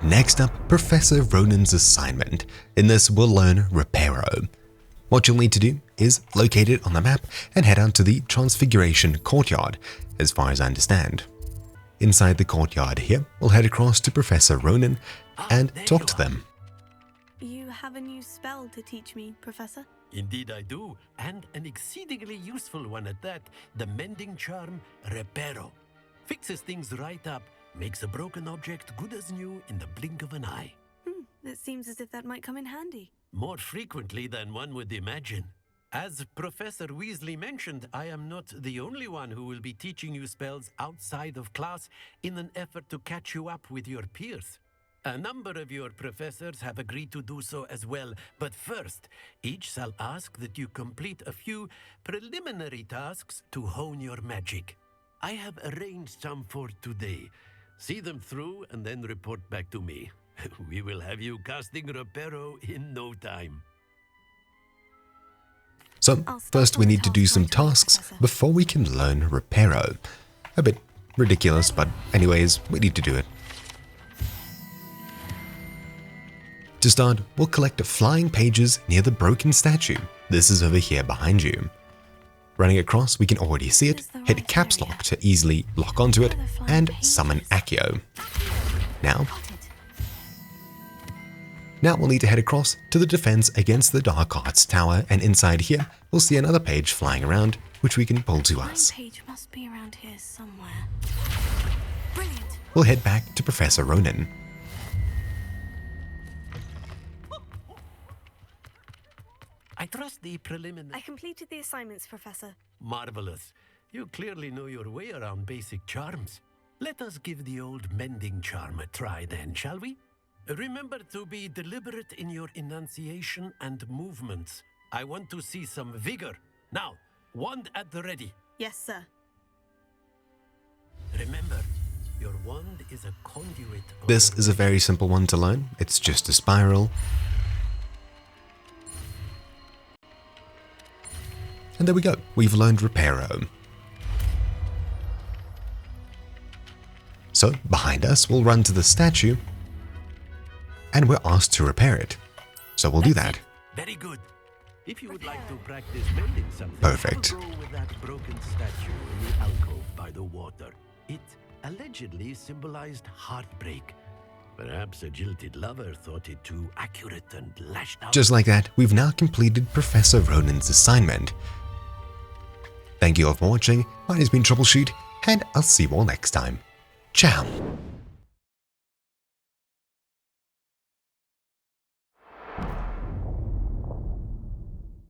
Next up, Professor Ronens Assignment. In this, we'll learn Reparo. What you'll need to do is locate it on the map and head out to the Transfiguration Courtyard, as far as I understand. Inside the courtyard here, we'll head across to Professor Ronan and talk to them. You have a new spell to teach me, Professor? Indeed I do, and an exceedingly useful one at that, the mending charm Reparo. Fixes things right up, makes a broken object good as new in the blink of an eye. It seems as if that might come in handy. More frequently than one would imagine. As Professor Weasley mentioned, I am not the only one who will be teaching you spells outside of class in an effort to catch you up with your peers. A number of your professors have agreed to do so as well, but first, each shall ask that you complete a few preliminary tasks to hone your magic. I have arranged some for today. See them through and then report back to me. We will have you casting Reparo in no time. So, first we need to do some tasks before we can learn Reparo. A bit ridiculous, but anyways, we need to do it. To start, we'll collect flying pages near the broken statue. This is over here behind you. Running across, we can already see it, hit caps lock to easily lock onto it, and summon Accio. Now we'll need to head across to the defense against the Dark Arts Tower, and inside here, we'll see another page flying around, which we can pull to us. Page must be around here somewhere. Brilliant. We'll head back to Professor Ronan. I trust the preliminary... I completed the assignments, Professor. Marvelous. You clearly know your way around basic charms. Let us give the old mending charm a try then, shall we? Remember to be deliberate in your enunciation and movements. I want to see some vigor. Now, wand at the ready. Yes, sir. Remember, your wand is a conduit of... This is a very simple one to learn. It's just a spiral. And there we go. We've learned Reparo. So, behind us, we'll run to the statue, and we're asked to repair it. So we'll do that. Very good. If you would like to practice mending something, Perfect. go with that broken statue in the alcove by the water. It allegedly symbolized heartbreak. Perhaps a jilted lover thought it too accurate and lashed out. Just like that, we've now completed Professor Ronens' assignment. Thank you all for watching. Mine has been Troubleshoot, and I'll see you all next time. Ciao.